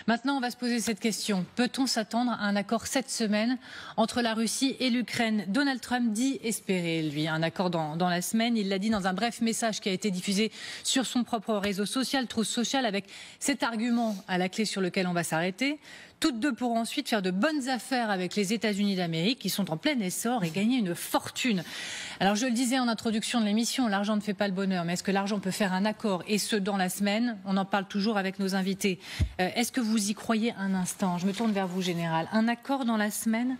Maintenant, on va se poser cette question. Peut-on s'attendre à un accord cette semaine entre la Russie et l'Ukraine? Donald Trump dit espérer, lui, un accord dans la semaine. Il l'a dit dans un bref message qui a été diffusé sur son propre réseau social, Truth Social, avec cet argument à la clé sur lequel on va s'arrêter. Toutes deux pourront ensuite faire de bonnes affaires avec les États-Unis d'Amérique, qui sont en plein essor, et gagner une fortune. Alors, je le disais en introduction de l'émission, l'argent ne fait pas le bonheur, mais est-ce que l'argent peut faire un accord, et ce, dans la semaine? On en parle toujours avec nos invités. Est-ce que vous y croyez un instant? Je me tourne vers vous, Général. Un accord dans la semaine?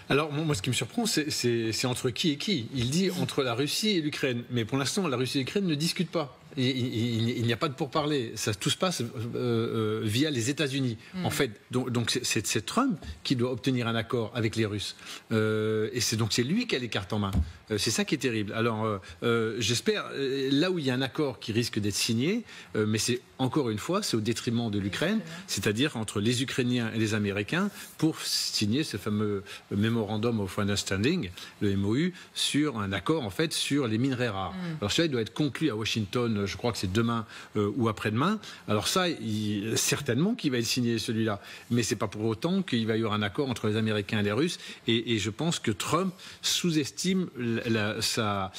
Alors, moi, ce qui me surprend, c'est entre qui et qui. Il dit entre la Russie et l'Ukraine. Mais pour l'instant, la Russie et l'Ukraine ne discutent pas. Il n'y a pas de pourparlers. Tout se passe via les États-Unis. En fait, donc c'est Trump qui doit obtenir un accord avec les Russes. Et c'est lui qui a les cartes en main. C'est ça qui est terrible. Alors, j'espère, là où il y a un accord qui risque d'être signé, mais c'est encore une fois, c'est au détriment de l'Ukraine, c'est-à-dire entre les Ukrainiens et les Américains, pour signer ce fameux Memorandum of Understanding, le MOU, sur un accord, en fait, sur les minerais rares. Alors, cela doit être conclu à Washington, je crois que c'est demain ou après-demain. Alors ça, certainement qu'il va être signé celui-là. Mais c'est pas pour autant qu'il va y avoir un accord entre les Américains et les Russes. Et je pense que Trump sous-estime sa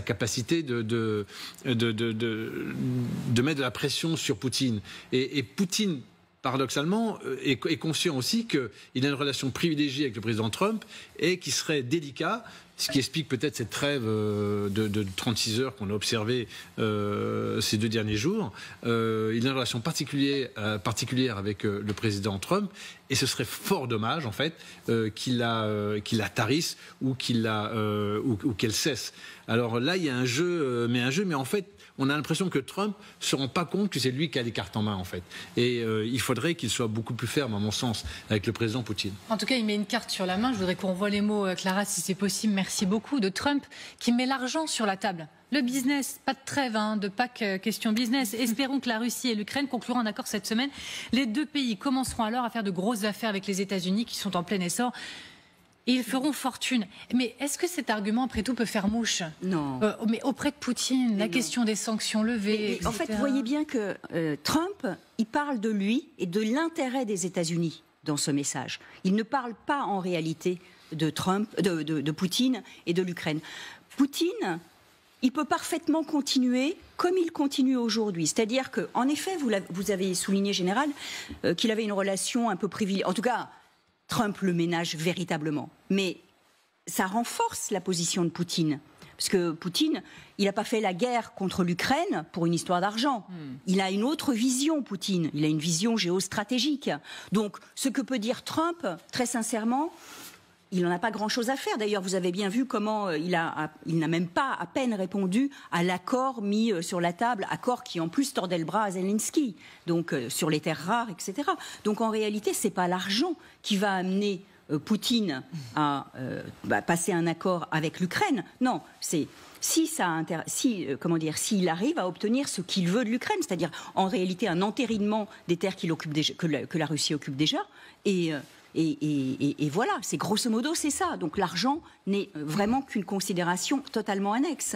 capacité de mettre de la pression sur Poutine. Et Poutine, paradoxalement, est conscient aussi qu'il a une relation privilégiée avec le président Trump et qui serait délicat, ce qui explique peut-être cette trêve de 36 heures qu'on a observée ces 2 derniers jours. Il a une relation particulière avec le président Trump, et ce serait fort dommage, en fait, qu'il la tarisse ou qu'elle cesse. Alors là, il y a un jeu, mais en fait, on a l'impression que Trump ne se rend pas compte que c'est lui qui a les cartes en main, en fait. Et il faudrait qu'il soit beaucoup plus ferme, à mon sens, avec le président Poutine. En tout cas, il met une carte sur la main. Je voudrais qu'on revoie les mots, Clara, si c'est possible. Merci beaucoup. De Trump, qui met l'argent sur la table. Le business, pas de trêve, de Pâques, question business. Espérons que la Russie et l'Ukraine concluront un accord cette semaine. Les deux pays commenceront alors à faire de grosses affaires avec les États-Unis, qui sont en plein essor. Et ils feront fortune. Mais est-ce que cet argument, après tout, peut faire mouche? Non. Mais auprès de Poutine, la question des sanctions levées, etc. En fait, vous voyez bien que Trump, il parle de lui et de l'intérêt des États-Unis dans ce message. Il ne parle pas en réalité de Poutine et de l'Ukraine. Poutine, il peut parfaitement continuer comme il continue aujourd'hui. C'est-à-dire qu'en effet, vous avez souligné, Général, qu'il avait une relation un peu privilégiée. En tout cas, Trump le ménage véritablement. Mais ça renforce la position de Poutine. Parce que Poutine, il n'a pas fait la guerre contre l'Ukraine pour une histoire d'argent. Il a une autre vision, Poutine. Il a une vision géostratégique. Donc, ce que peut dire Trump, très sincèrement, il n'en a pas grand-chose à faire. D'ailleurs, vous avez bien vu comment il n'a même pas à peine répondu à l'accord mis sur la table, accord qui en plus tordait le bras à Zelensky, donc sur les terres rares, etc. Donc en réalité, c'est pas l'argent qui va amener Poutine à passer un accord avec l'Ukraine. Non, c'est s'il arrive à obtenir ce qu'il veut de l'Ukraine, c'est-à-dire en réalité un entérinement des terres que la Russie occupe déjà, et voilà, c'est grosso modo c'est ça. Donc l'argent n'est vraiment qu'une considération totalement annexe.